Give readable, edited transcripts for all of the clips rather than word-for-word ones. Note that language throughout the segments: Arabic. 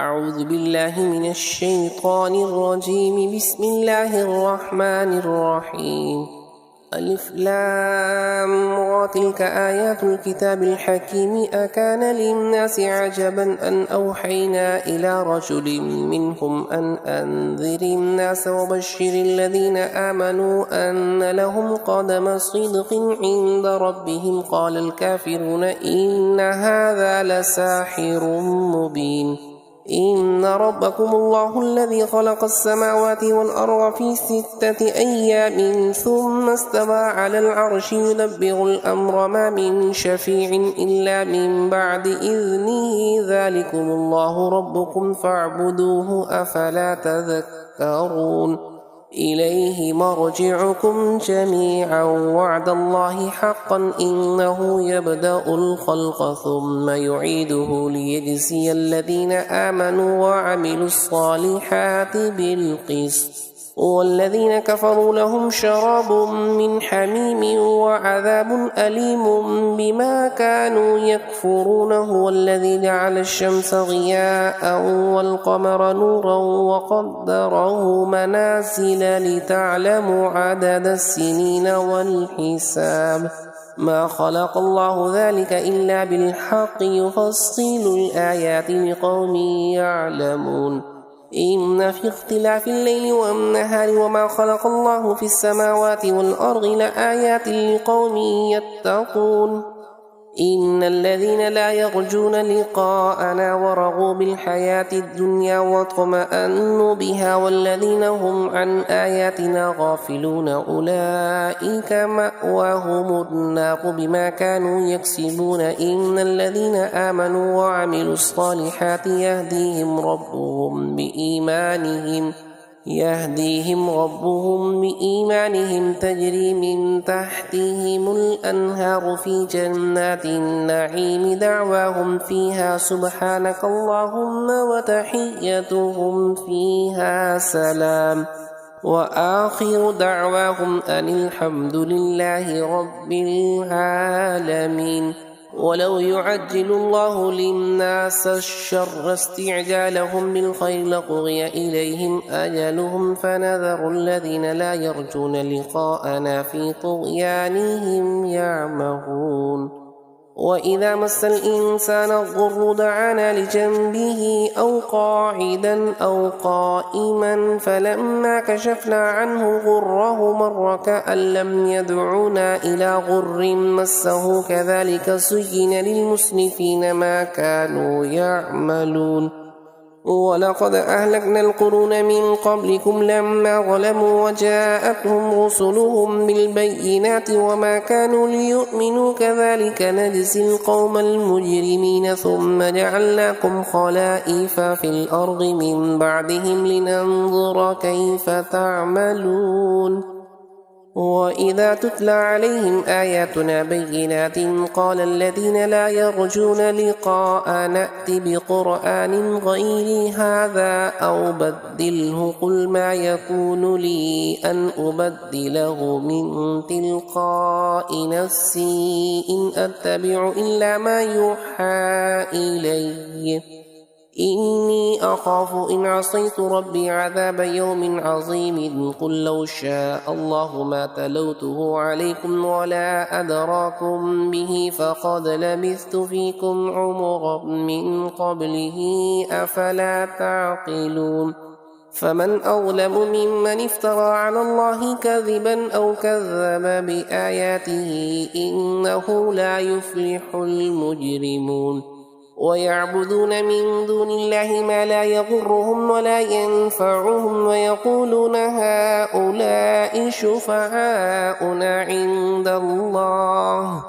أعوذ بالله من الشيطان الرجيم. بسم الله الرحمن الرحيم. ألف لام را. تلك آيات الكتاب الحكيم. أكان للناس عجبا أن أوحينا إلى رجل منهم أن أنذر الناس وبشر الذين آمنوا أن لهم قدم صدق عند ربهم. قال الكافرون إن هذا لساحر مبين. إن ربكم الله الذي خلق السماوات والأرض في 6 أيام ثم استوى على العرش يدبر الأمر ما من شفيع إلا من بعد إذنه ذلكم الله ربكم فاعبدوه أفلا تذكرون. إليه مرجعكم جميعا وعد الله حقا إنه يبدأ الخلق ثم يعيده ليجزي الذين آمنوا وعملوا الصالحات بالقسط. والذين كفروا لهم شراب من حميم وعذاب أليم بما كانوا يكفرون. هو الذي جعل الشمس ضياء والقمر نورا وقدره منازل لتعلموا عدد السنين والحساب. ما خلق الله ذلك إلا بالحق يفصل الآيات لقوم يعلمون. إن في اختلاف الليل والنهار وما خلق الله في السماوات والأرض لآيات لقوم يتقون. إن الذين لا يرجون لقاءنا ورغوا بالحياة الدنيا واطمأنوا بها والذين هم عن آياتنا غافلون أولئك مأواهم النار بما كانوا يكسبون. إن الذين آمنوا وعملوا الصالحات يهديهم ربهم بإيمانهم تجري من تحتهم الأنهار في جنات النعيم. دعواهم فيها سبحانك اللهم وتحيتهم فيها سلام. وآخر دعواهم أن الحمد لله رب العالمين. ولو يعجل الله للناس الشر استعجالهم بالخير لقضي إليهم أجلهم فنذر الذين لا يرجون لقاءنا في طغيانهم يعمهون. وإذا مس الإنسان الضر دعانا لجنبه أو قاعدا أو قائما فلما كشفنا عنه غره مر كأن لم يدعنا إلى غر مسه كذلك زين للمسرفين ما كانوا يعملون. ولقد أهلكنا القرون من قبلكم لما ظلموا وجاءتهم رسلهم بالبينات وما كانوا ليؤمنوا كذلك نجزي القوم المجرمين. ثم جعلناكم خلائف في الأرض من بعدهم لننظر كيف تعملون. وإذا تتلى عليهم آياتنا بينات قال الذين لا يرجون لقاء نأت بقرآن غير هذا أو بدله. قل ما يكون لي أن أبدله من تلقاء نفسي إن أتبع إلا ما يوحى إلي إني أخاف إن عصيت ربي عذاب يوم عظيم. قل لو شاء الله ما تلوته عليكم ولا أدراكم به فقد لبثت فيكم عمرا من قبله أفلا تعقلون. فمن أظلم ممن افترى على الله كذبا أو كذب بآياته إنه لا يفلح المجرمون. ويعبدون من دون الله ما لا يضرهم ولا ينفعهم ويقولون هؤلاء شفعاؤنا عند الله.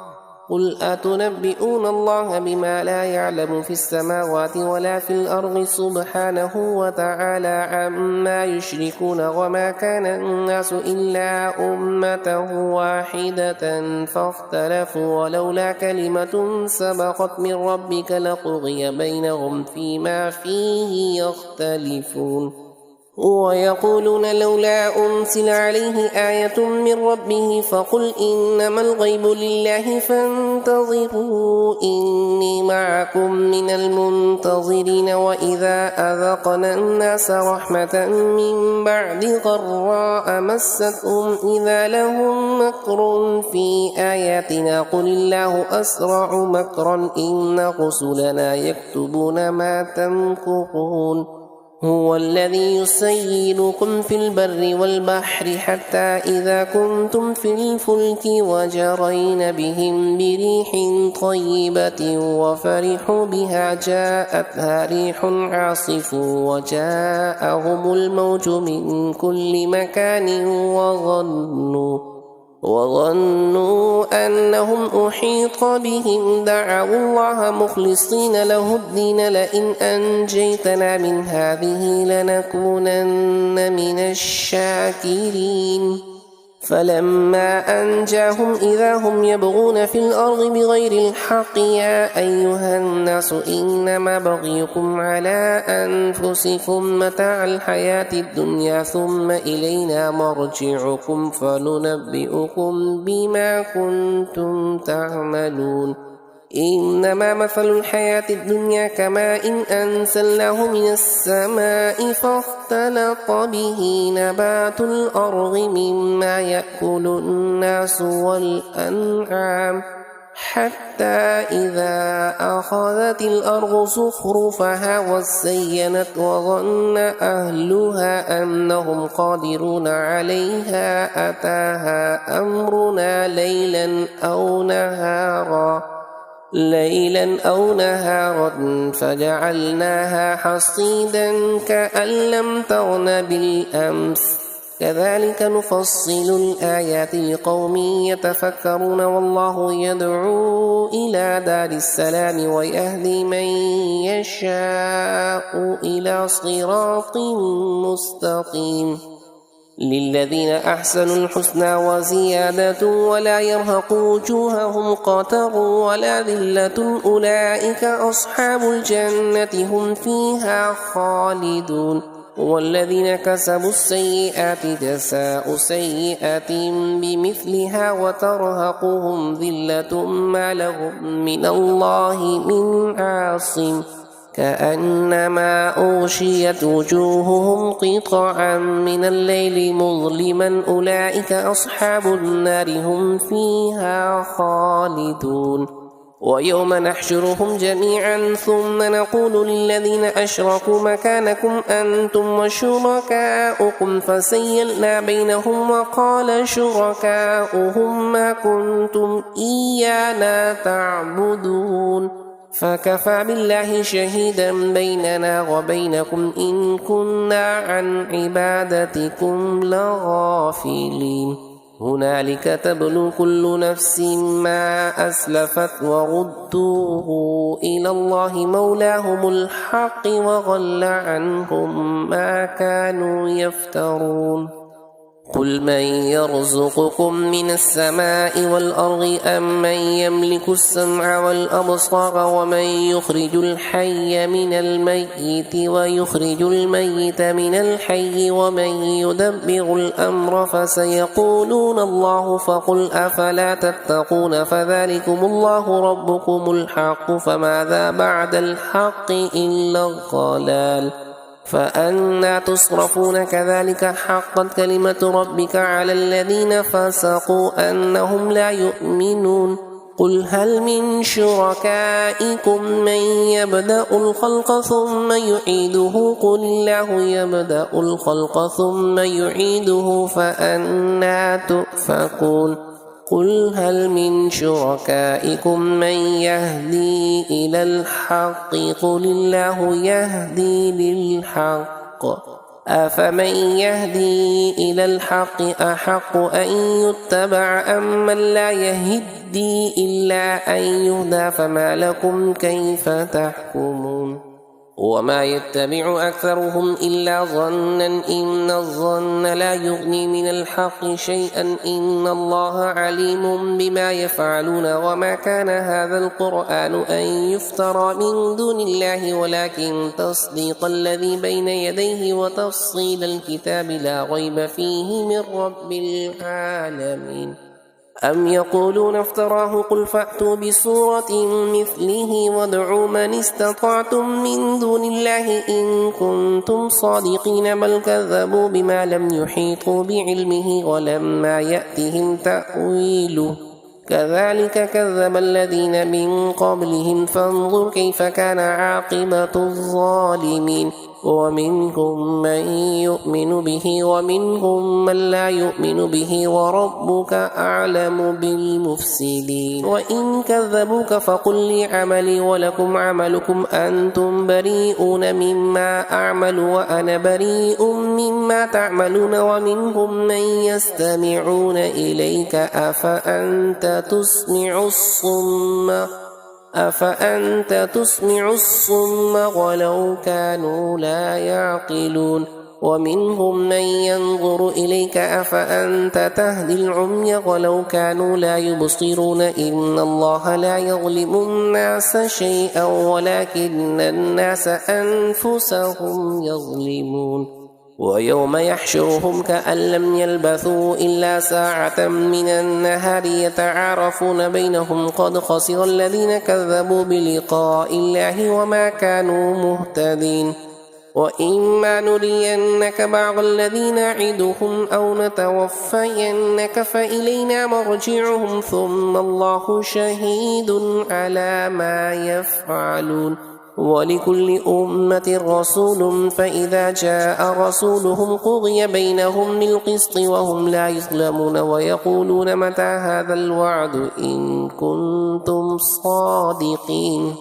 قل أتنبئون الله بما لا يعلم في السماوات ولا في الأرض سبحانه وتعالى عما يشركون. وما كان الناس إلا أمة واحدة فاختلفوا ولولا كلمة سبقت من ربك لقضي بينهم فيما فيه يختلفون. ويقولون لولا أنزل عليه آية من ربه فقل إنما الغيب لله فانتظروا فانتظروا إني معكم من المنتظرين وإذا أذقنا الناس رحمة من بعد ضراء مستهم إذا لهم مكر في آياتنا قل الله أسرع مكرا إن رسلنا يكتبون ما تمكرون هو الذي يسيركم في البر والبحر حتى إذا كنتم في الفلك وجرين بهم بريح طيبة وفرحوا بها جاءتها ريح عاصف وجاءهم الموج من كل مكان وظنوا أنهم أحيط بهم دعوا الله مخلصين له الدين لئن أنجيتنا من هذه لنكونن من الشاكرين فلما أنجاهم إذا هم يبغون في الأرض بغير الحق يا أيها الناس إنما بغيكم على أنفسكم متاع الحياة الدنيا ثم إلينا مرجعكم فننبئكم بما كنتم تعملون إنما مثل الحياة الدنيا كماء إن أنزلناه من السماء فاختلط به نبات الأرض مما يأكل الناس والأنعام حتى إذا أخذت الأرض زخرفها وزينت وظن أهلها أنهم قادرون عليها أتاها أمرنا ليلا أو نهارا فجعلناها حصيدا كأن لم تغن بالأمس كذلك نفصل الآيات لقوم يتفكرون والله يدعو إلى دار السلام ويهدي من يشاء إلى صراط مستقيم للذين أحسنوا الحسنى وزيادة ولا يرهق وجوههم قتر ولا ذلة أولئك أصحاب الجنة هم فيها خالدون والذين كسبوا السيئات جزاء سيئة بمثلها وترهقهم ذلة ما لهم من الله من عاصم كأنما أغشيت وجوههم قطعا من الليل مظلما أولئك أصحاب النار هم فيها خالدون ويوم نحشرهم جميعا ثم نقول للذين أشركوا مكانكم أنتم وشركاؤكم فسيلنا بينهم وقال شركاؤهم ما كنتم إيانا تعبدون فكفى بالله شهيدا بيننا وبينكم إن كنا عن عبادتكم لغافلين هنالك تبلو كل نفس ما أسلفت وردوه إلى الله مولاهم الحق وضل عنهم ما كانوا يفترون قل من يرزقكم من السماء والأرض أم من يملك السمع والأبصار ومن يخرج الحي من الميت ويخرج الميت من الحي ومن يدبر الأمر فسيقولون الله فقل أفلا تتقون فذلكم الله ربكم الحق فماذا بعد الحق إلا الضلال فأنى تصرفون كذلك حقت كلمة ربك على الذين فسقوا أنهم لا يؤمنون قل هل من شركائكم من يبدأ الخلق ثم يعيده قل الله يبدأ الخلق ثم يعيده فأنى تؤفكون قل هل من شركائكم من يهدي إلى الحق قل الله يهدي للحق أفمن يهدي إلى الحق أحق أن يتبع أم من لا يهدي إلا أن يهدى فما لكم كيف تحكمون وما يتبع أكثرهم إلا ظنا إن الظن لا يغني من الحق شيئا إن الله عليم بما يفعلون وما كان هذا القرآن أن يفترى من دون الله ولكن تصديق الذي بين يديه وتفصيل الكتاب لا ريب فيه من رب العالمين أم يقولون افتراه قل فأتوا بسورة مثله وادعوا من استطعتم من دون الله إن كنتم صادقين بل كذبوا بما لم يحيطوا بعلمه ولما يأتهم تأويله كذلك كذب الذين من قبلهم فانظر كيف كان عاقبة الظالمين ومنهم من يؤمن به ومنهم من لا يؤمن به وربك أعلم بالمفسدين وإن كذبوك فقل لي عملي ولكم عملكم أنتم بريئون مما أعمل وأنا بريء مما تعملون ومنهم من يستمعون إليك أفأنت تسمع الصم ولو كانوا لا يعقلون ومنهم من ينظر إليك أفأنت تهدي العمي ولو كانوا لا يبصرون إن الله لا يظلم الناس شيئا ولكن الناس أنفسهم يظلمون ويوم يحشرهم كأن لم يلبثوا إلا ساعة من النهار يتعارفون بينهم قد خسر الذين كذبوا بلقاء الله وما كانوا مهتدين وإما نرينك بعض الذي نعدهم أو نتوفينك فإلينا مرجعهم ثم الله شهيد على ما يفعلون ولكل أمة رسول فإذا جاء رسولهم قضي بينهم بالقسط وهم لا يظلمون ويقولون متى هذا الوعد إن كنتم صادقين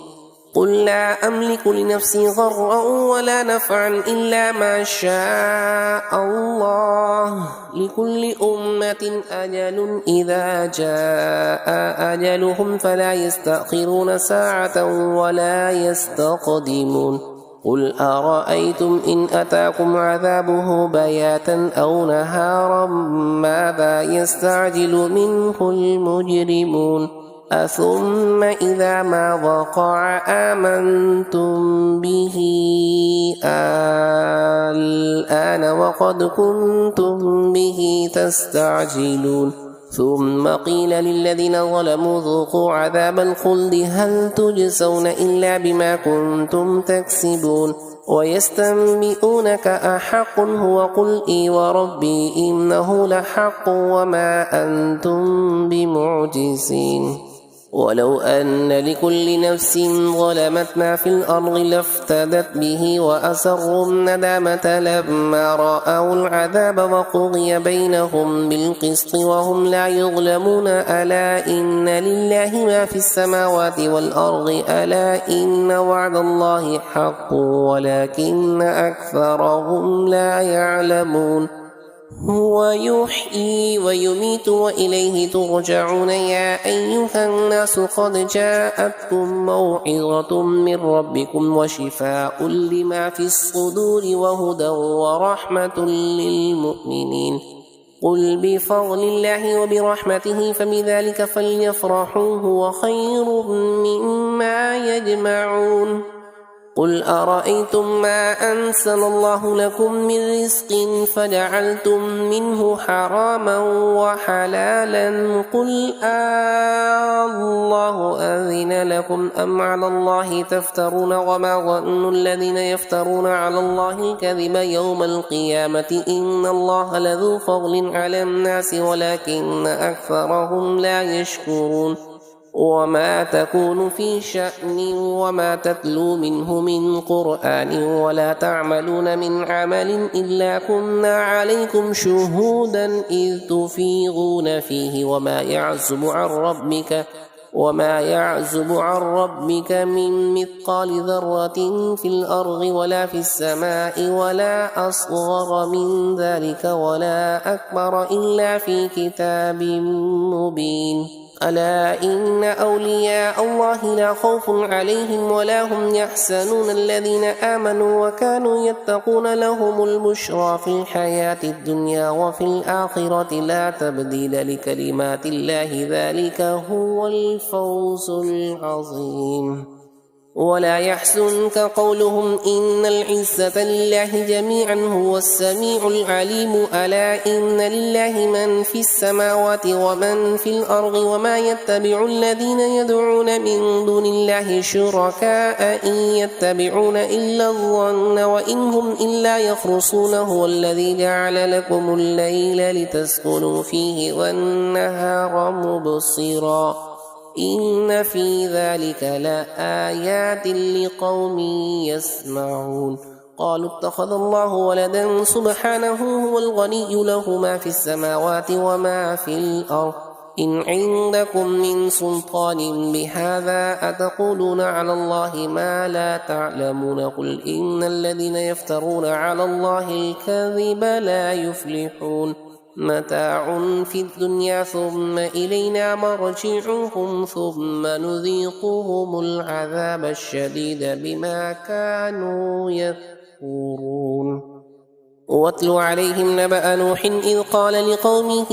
قل لا أملك لنفسي ضرا ولا نفعا إلا ما شاء الله لكل أمة أجل إذا جاء أجلهم فلا يستأخرون ساعة ولا يستقدمون قل أرأيتم إن أتاكم عذابه بياتا أو نهارا ماذا يستعجل منه المجرمون أثم إذا ما وقع آمنتم به الآن وقد كنتم به تستعجلون ثم قيل للذين ظلموا ذوقوا عذاب الخلد هل تجزون إلا بما كنتم تكسبون ويستنبئونك أحق هو قل إي وربي إنه لحق وما أنتم بمعجزين ولو أن لكل نفس ظلمت ما في الأرض لافتدت به وأسروا الندامة لما رأوا العذاب وقضي بينهم بالقسط وهم لا يظلمون ألا إن لله ما في السماوات والأرض ألا إن وعد الله حق ولكن أكثرهم لا يعلمون هو يحيي ويميت وإليه ترجعون يا أيها الناس قد جاءتكم موعظة من ربكم وشفاء لما في الصدور وهدى ورحمة للمؤمنين قل بفضل الله وبرحمته فبذلك فليفرحوا هو خير مما يجمعون قل أرأيتم ما أنزل الله لكم من رزق فجعلتم منه حراما وحلالا قل الله أذن لكم أم على الله تفترون وما ظن الذين يفترون على الله الكذب يوم القيامة إن الله لذو فضل على الناس ولكن أكثرهم لا يشكرون وما تكون في شأن وما تتلو منه من قرآن ولا تعملون من عمل إلا كنا عليكم شهودا إذ تفيضون فيه وما يعزب عن ربك من مثقال ذرة في الأرض ولا في السماء ولا أصغر من ذلك ولا أكبر إلا في كتاب مبين ألا إن أولياء الله لا خوف عليهم ولا هم يحزنون الذين آمنوا وكانوا يتقون لهم البشرى في الحياة الدنيا وفي الآخرة لا تبديل لكلمات الله ذلك هو الفوز العظيم ولا يحزنك قولهم إن العزة لله جميعا هو السميع العليم ألا إن لله من في السماوات ومن في الأرض وما يتبع الذين يدعون من دون الله شركاء إن يتبعون إلا الظن وإن هم إلا يخرصون هو الذي جعل لكم الليل لتسكنوا فيه والنهار مبصرا إن في ذلك لآيات لقوم يسمعون قالوا اتخذ الله ولدا سبحانه هو الغني له ما في السماوات وما في الأرض إن عندكم من سلطان بهذا أتقولون على الله ما لا تعلمون قل إن الذين يفترون على الله الكذب لا يفلحون متاع في الدنيا ثم إلينا مرجعهم ثم نذيقهم العذاب الشديد بما كانوا يكفرون واتل عليهم نبأ نوح إذ قال لقومه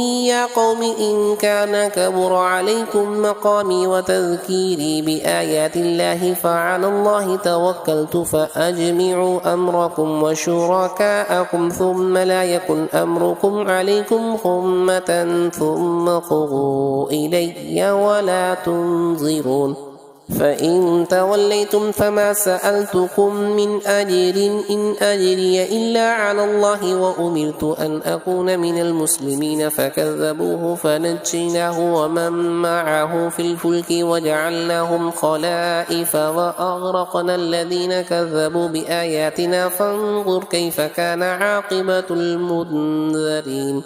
يا قوم إن كان كبر عليكم مقامي وتذكيري بآيات الله فعلى الله توكلت فأجمعوا أمركم وشركاءكم ثم لا يكن أمركم عليكم غمة ثم قضوا إلي ولا تنظرون فإن توليتم فما سألتكم من أجر إن أجري إلا على الله وأمرت أن أكون من المسلمين فكذبوه فنجيناه ومن معه في الفلك وجعلناهم خلائف وأغرقنا الذين كذبوا بآياتنا فانظر كيف كان عاقبة المنذرين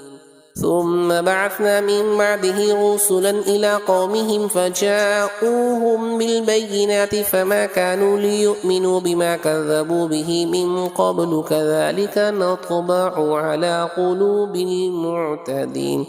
ثم بعثنا من بعده رسلا إلى قومهم فجاءوهم بالبينات فما كانوا ليؤمنوا بما كذبوا به من قبل كذلك نطبع على قلوب المعتدين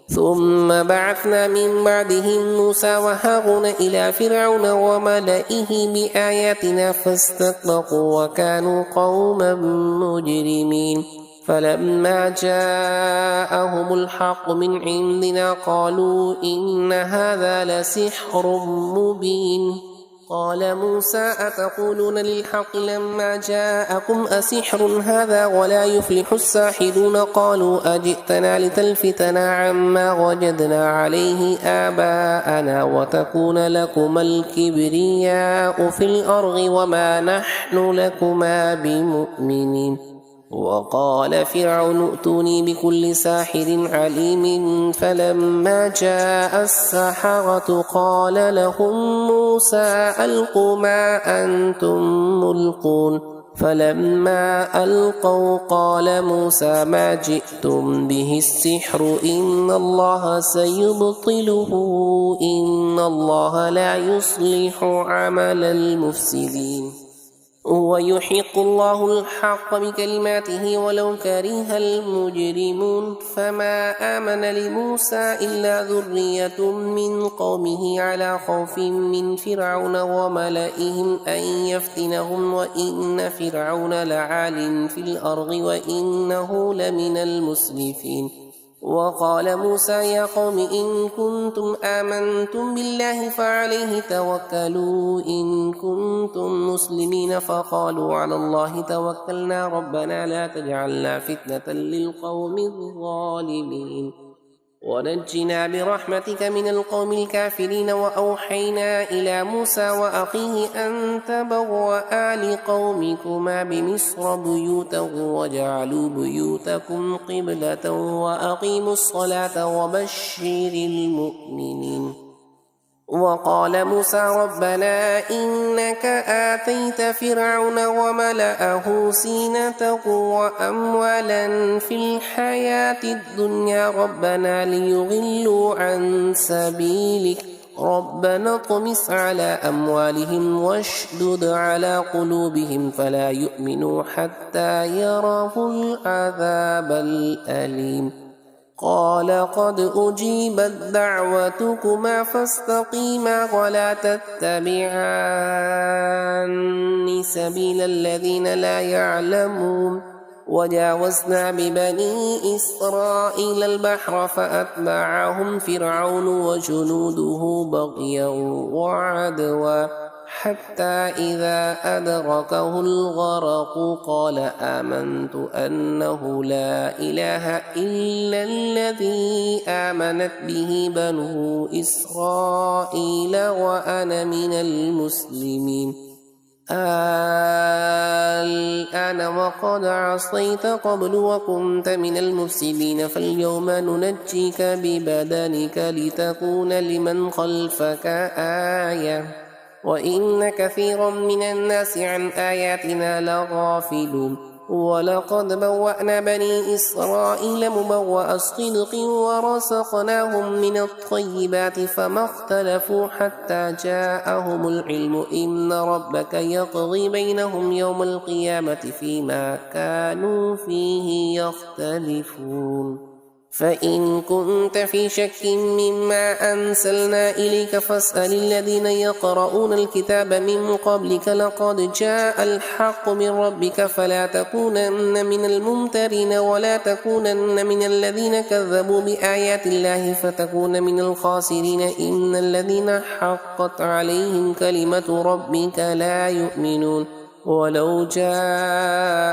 ثم بعثنا من بعدهم موسى وهارون إلى فرعون وملئه بآياتنا فاستكبروا وكانوا قوما مجرمين فلما جاءهم الحق من عندنا قالوا إن هذا لسحر مبين قال موسى أتقولون للحق لما جاءكم أسحر هذا ولا يفلح الساحرون قالوا أجئتنا لتلفتنا عما وجدنا عليه آباءنا وتكون لكما الكبرياء في الأرض وما نحن لكما بمؤمنين وقال فرعون ائتوني بكل ساحر عليم فلما جاء السحرة قال لهم موسى ألقوا ما أنتم ملقون فلما ألقوا قال موسى ما جئتم به السحر إن الله سيبطله إن الله لا يصلح عمل المفسدين ويحق الله الحق بكلماته ولو كره المجرمون فما آمن لموسى إلا ذرية من قومه على خوف من فرعون وملئهم أن يفتنهم وإن فرعون لعال في الأرض وإنه لمن المسرفين وقال موسى يا قوم إن كنتم آمنتم بالله فعليه توكلوا إن كنتم مسلمين فقالوا على الله توكلنا ربنا لا تجعلنا فتنة للقوم الظالمين ونجنا برحمتك من القوم الكافرين وأوحينا إلى موسى وأخيه أن تبوأ لقومكما بمصر بيوتا وجعلوا بيوتكم قبلة وأقيموا الصلاة وبشر المؤمنين وقال موسى ربنا إنك آتيت فرعون وملأه زينة وأموالا في الحياة الدنيا ربنا ليضلوا عن سبيلك ربنا اطمس على أموالهم واشدد على قلوبهم فلا يؤمنوا حتى يروا العذاب الأليم قال قد أجيبت دعوتكما فاستقيما ولا تتبعان سبيل الذين لا يعلمون وجاوزنا ببني إسرائيل البحر فأتبعهم فرعون وجنوده بغيا وعدوا حتى إذا أدركه الغرق قال آمنت أنه لا إله إلا الذي آمنت به بنو إسرائيل وأنا من المسلمين الآن وقد عصيت قبل وكنت من المفسدين فاليوم ننجيك ببدنك لتكون لمن خلفك آية وإن كثيرا من الناس عن آياتنا لغافلون ولقد بوأنا بني إسرائيل مبوأ صدق ورزقناهم من الطيبات فما اختلفوا حتى جاءهم العلم إن ربك يقضي بينهم يوم القيامة فيما كانوا فيه يختلفون فإن كنت في شك مما أنزلنا إليك فاسأل الذين يقرؤون الكتاب من قبلك لقد جاء الحق من ربك فلا تكونن من الممترين ولا تكونن من الذين كذبوا بآيات الله فتكون من الخاسرين إن الذين حقت عليهم كلمة ربك لا يؤمنون ولو جاءتهم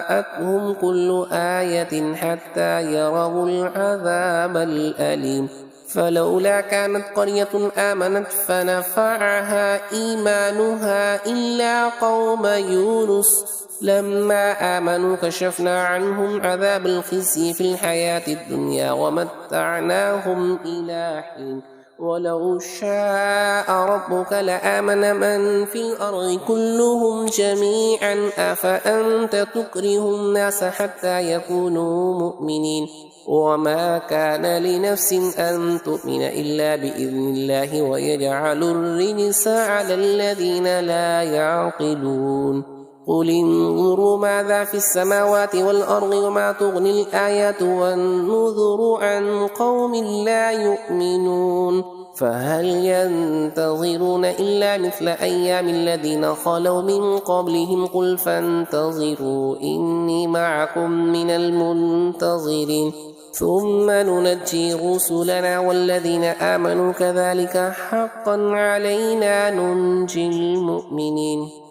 كل آية حتى يروا العذاب الأليم فلولا كانت قرية آمنت فنفعها إيمانها إلا قوم يونس لما آمنوا كشفنا عنهم عذاب الخزي في الحياة الدنيا ومتعناهم إلى حين ولو شاء ربك لآمن من في الأرض كلهم جميعا أفأنت تكره الناس حتى يكونوا مؤمنين وما كان لنفس أن تؤمن إلا بإذن الله ويجعل الرجس على الذين لا يعقلون قل انظروا ماذا في السماوات والأرض وما تغني الآيات والنذر عن قوم لا يؤمنون فهل ينتظرون إلا مثل أيام الذين خلوا من قبلهم قل فانتظروا إني معكم من المنتظرين ثم ننجي رسلنا والذين آمنوا كذلك حقا علينا ننجي المؤمنين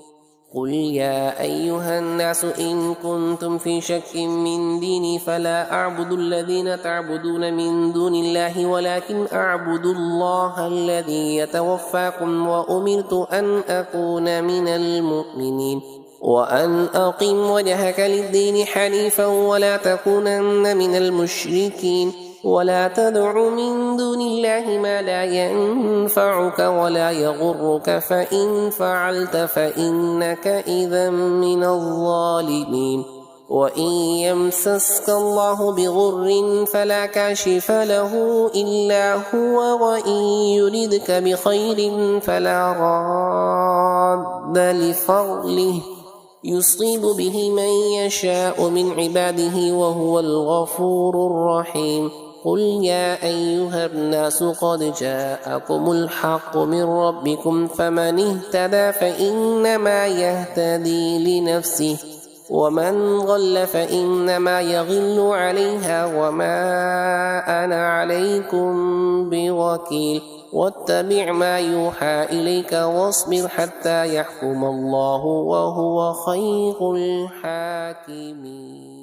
قل يا أيها الناس إن كنتم في شك من ديني فلا أعبد الذين تعبدون من دون الله ولكن أعبد الله الذي يتوفاكم وأمرت أن أكون من المؤمنين وأن أقم وجهك للدين حنيفا ولا تكونن من المشركين ولا تدع من دون الله ما لا ينفعك ولا يضرك فإن فعلت فإنك إذا من الظالمين وإن يمسسك الله بضر فلا كاشف له إلا هو وإن يردك بخير فلا راد لفضله يصيب به من يشاء من عباده وهو الغفور الرحيم قل يا أيها الناس قد جاءكم الحق من ربكم فمن اهتدى فإنما يهتدي لنفسه ومن ضل فإنما يضل عليها وما أنا عليكم بوكيل واتبع ما يوحى إليك واصبر حتى يحكم الله وهو خير الحاكمين.